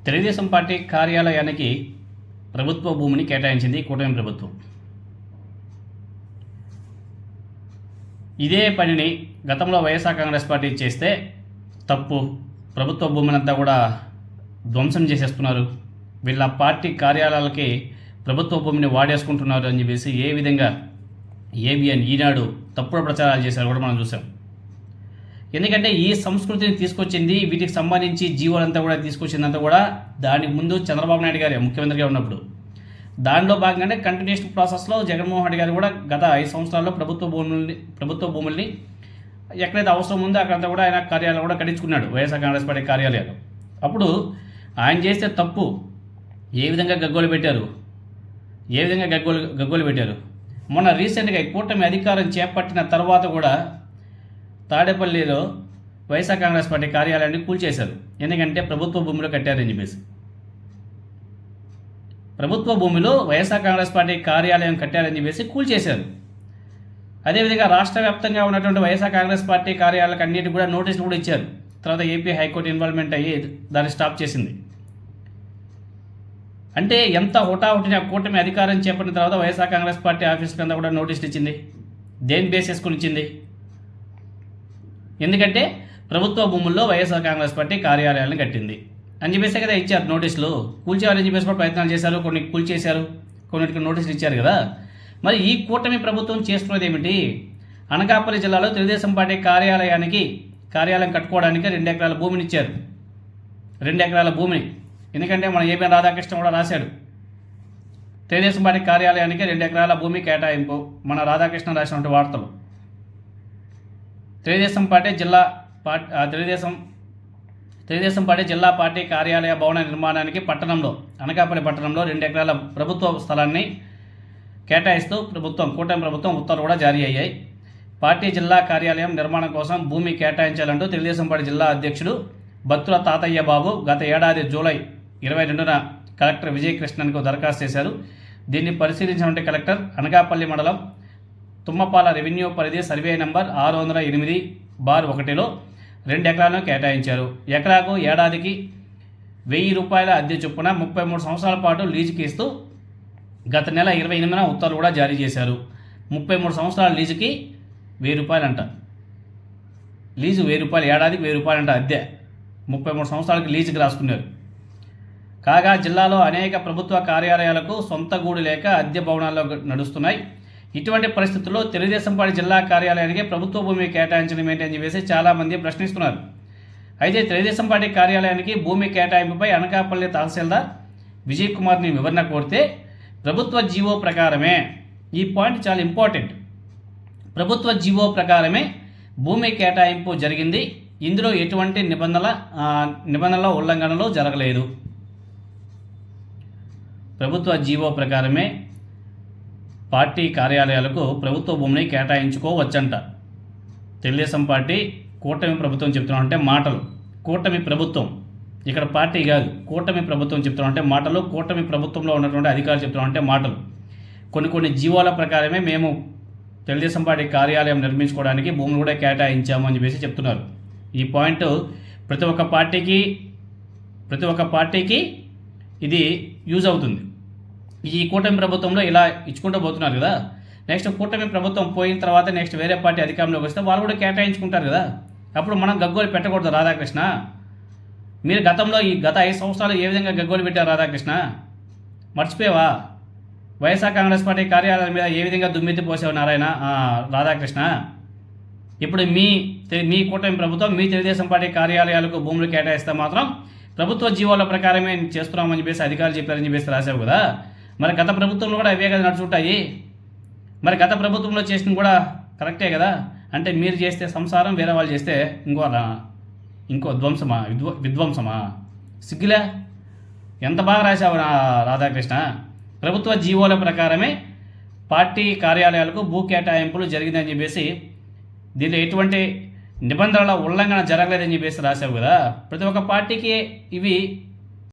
Telugu Desam party కార్యాలయానికి ప్రభుత్వ భూమిని కేటాయించింది కూటమి ప్రభుత్వం. ఇదే పనిని గతంలో వైఎస్ఆర్ కాంగ్రెస్ పార్టీ చేస్తే తప్పు, ప్రభుత్వ భూమినంతా కూడా ధ్వంసం చేసేస్తున్నారు, వీళ్ళ పార్టీ కార్యాలయాలకి ప్రభుత్వ భూమిని వాడేసుకుంటున్నారు అని చెప్పేసి ఏ విధంగా ఏబిఎన్, ఈనాడు తప్పుడు ప్రచారాలు చేశారు కూడా మనం చూసాం. ఎందుకంటే ఈ సంస్కృతిని తీసుకొచ్చింది, వీటికి సంబంధించి జీవోలంతా కూడా తీసుకొచ్చిందంతా కూడా దానికి ముందు చంద్రబాబు నాయుడు గారు ముఖ్యమంత్రిగా ఉన్నప్పుడు. దానిలో భాగంగానే కంటిన్యూషన్ ప్రాసెస్లో జగన్మోహన్ రెడ్డి గారు కూడా గత 5 సంవత్సరాల్లో ప్రభుత్వ భూముల్ని ఎక్కడైతే అవసరం ఉందో అక్కడంతా కూడా ఆయన కార్యాలయాలు కూడా కట్టించుకున్నాడు, వైఎస్ఆర్ కాంగ్రెస్ పార్టీ కార్యాలయాలు. అప్పుడు ఆయన చేస్తే తప్పు ఏ విధంగా గగ్గోలు పెట్టారు, గగ్గోలు పెట్టారు. మొన్న రీసెంట్గా కూటమి అధికారం చేపట్టిన తర్వాత కూడా తాడేపల్లిలో వైఎస్ఆర్ కాంగ్రెస్ పార్టీ కార్యాలయాన్ని కూల్చేశారు. ఎందుకంటే ప్రభుత్వ భూమిలో కట్టారని చెప్పేసి. ప్రభుత్వ భూమిలో వైఎస్ఆర్ కాంగ్రెస్ పార్టీ కార్యాలయం కట్టారని చెప్పేసి కూల్చేశారు. అదేవిధంగా రాష్ట్ర వ్యాప్తంగా ఉన్నటువంటి వైఎస్ఆర్ కాంగ్రెస్ పార్టీ కార్యాలయాలకు అన్నిటికీ కూడా నోటీసులు కూడా ఇచ్చారు. తర్వాత ఏపీ హైకోర్టు ఇన్వాల్వ్మెంట్ అయ్యి దాన్ని స్టాప్ చేసింది. అంటే ఎంత హుటాహుటిన కూటమి అధికారం చేపట్టిన తర్వాత వైఎస్ఆర్ కాంగ్రెస్ పార్టీ ఆఫీస్ కింద కూడా నోటీసులు ఇచ్చింది. దేని బేస్ చేసుకుని ఇచ్చింది? ఎందుకంటే ప్రభుత్వ భూముల్లో వైఎస్ఆర్ కాంగ్రెస్ పార్టీ కార్యాలయాలను కట్టింది అని చెప్పేసి కదా ఇచ్చారు నోటీసులు. కూల్చేయాలని చెప్పేసి కూడా ప్రయత్నాలు చేశారు, కొన్ని కూల్చేశారు, కొన్నిటికి నోటీసులు ఇచ్చారు కదా. మరి ఈ కూటమి ప్రభుత్వం చేస్తున్నది ఏమిటి? అనకాపల్లి జిల్లాలో తెలుగుదేశం పార్టీ కార్యాలయం కట్టుకోవడానికి 2 ఎకరాల భూమిని ఇచ్చారు. 2 ఎకరాల భూమిని. ఎందుకంటే మన ఏబిఎన్ రాధాకృష్ణ కూడా రాశాడు, తెలుగుదేశం పార్టీ కార్యాలయానికి 2 ఎకరాల భూమి కేటాయింపు. మన రాధాకృష్ణ రాసినటువంటి వార్తలు. తెలుగుదేశం పార్టీ జిల్లా పార్టీ కార్యాలయ భవన నిర్మాణానికి అనకాపల్లి పట్టణంలో 2 ఎకరాల ప్రభుత్వ స్థలాన్ని కేటాయిస్తూ కూటమి ప్రభుత్వం ఉత్తర్వులు కూడా జారీ అయ్యాయి. పార్టీ జిల్లా కార్యాలయం నిర్మాణం కోసం భూమి కేటాయించాలంటూ తెలుగుదేశం పార్టీ జిల్లా అధ్యక్షుడు బత్తుల తాతయ్య బాబు గత ఏడాది జూలై 22న కలెక్టర్ విజయకృష్ణన్కు దరఖాస్తు చేశారు. దీన్ని పరిశీలించినటువంటి కలెక్టర్ అనకాపల్లి మండలం తుమ్మపాల రెవెన్యూ పరిధి సర్వే నంబర్ 608/1లో 2 ఎకరాలను కేటాయించారు. ఎకరాకు ఏడాదికి ₹1000 అద్దె చొప్పున 33 సంవత్సరాల పాటు లీజుకి ఇస్తూ గత నెల 28న ఉత్తర్వులు కూడా జారీ చేశారు. 33 సంవత్సరాల లీజుకి ₹1000 అంట. లీజు ₹1000, ఏడాదికి ₹1000 అంట అద్దె. 33 సంవత్సరాలకి లీజుకి రాసుకున్నారు. కాగా జిల్లాలో అనేక ప్రభుత్వ కార్యాలయాలకు సొంత గూడు లేక అద్దె భవనాల్లో నడుస్తున్నాయి. ఇటువంటి పరిస్థితుల్లో తెలుగుదేశం పార్టీ జిల్లా కార్యాలయానికి ప్రభుత్వ భూమి కేటాయించడం ఏంటి అని చెప్పేసి చాలామంది ప్రశ్నిస్తున్నారు. అయితే తెలుగుదేశం పార్టీ కార్యాలయానికి భూమి కేటాయింపుపై అనకాపల్లి తహసీల్దార్ విజయ్ కుమార్ని వివరణ కోరితే ప్రభుత్వ జీవో ప్రకారమే, ఈ పాయింట్ చాలా ఇంపార్టెంట్, ప్రభుత్వ జీవో ప్రకారమే భూమి కేటాయింపు జరిగింది, ఇందులో ఎటువంటి నిబంధనల ఉల్లంఘనలు జరగలేదు. ప్రభుత్వ జీవో ప్రకారమే పార్టీ కార్యాలయాలకు ప్రభుత్వ భూమిని కేటాయించుకోవచ్చంట. తెలుగుదేశం పార్టీ కూటమి ప్రభుత్వం చెప్తున్నామంటే మాటలు, కూటమి ప్రభుత్వం, ఇక్కడ పార్టీ కాదు, కూటమి ప్రభుత్వం చెప్తున్నామంటే మాటలు, కూటమి ప్రభుత్వంలో ఉన్నటువంటి అధికారులు చెప్తున్నామంటే మాటలు. కొన్ని జీవోల ప్రకారమే మేము తెలుగుదేశం పార్టీ కార్యాలయం నిర్మించుకోవడానికి భూములు కూడా కేటాయించాము అని చెప్పేసి చెప్తున్నారు. ఈ పాయింట్ ప్రతి ఒక్క పార్టీకి ఇది యూజ్ అవుతుంది. ఈ కూటమి ప్రభుత్వంలో ఇలా ఇచ్చుకుంటూ పోతున్నారు కదా. నెక్స్ట్ కూటమి ప్రభుత్వం పోయిన తర్వాత నెక్స్ట్ వేరే పార్టీ అధికారంలోకి వస్తే వాళ్ళు కూడా కేటాయించుకుంటారు కదా. అప్పుడు మనం గగ్గోలు పెట్టకూడదు. రాధాకృష్ణ, మీరు గత 5 సంవత్సరాలు ఏ విధంగా గగ్గోలు పెట్టారు రాధాకృష్ణ? మర్చిపోయావా? వైఎస్ఆర్ కాంగ్రెస్ పార్టీ కార్యాలయాల మీద ఏ విధంగా దుమ్మెత్తి పోసేవారు నారాయణ రాధాకృష్ణ? ఇప్పుడు మీ కూటమి ప్రభుత్వం మీ తెలుగుదేశం పార్టీ కార్యాలయాలకు భూములు కేటాయిస్తే మాత్రం ప్రభుత్వ జీవోల ప్రకారమే చేస్తున్నామని చెప్పేసి అధికారులు చెప్పారని చెప్పేసి రాశావు కదా. మరి గత ప్రభుత్వంలో కూడా అవే కదా నడుచుంటాయి. మరి గత ప్రభుత్వంలో చేసిన కూడా కరెక్టే కదా. అంటే మీరు చేస్తే సంసారం, వేరే వాళ్ళు చేస్తే ఇంకో విధ్వంసమా? సిగ్గులే, ఎంత బాగా రాశావు రాధాకృష్ణ. ప్రభుత్వ జీవోల ప్రకారమే పార్టీ కార్యాలయాలకు భూ కేటాయింపులు జరిగిందని చెప్పేసి, దీనిలో ఎటువంటి నిబంధనల ఉల్లంఘన జరగలేదని చెప్పేసి రాశావు కదా. ప్రతి ఒక్క పార్టీకి ఇవి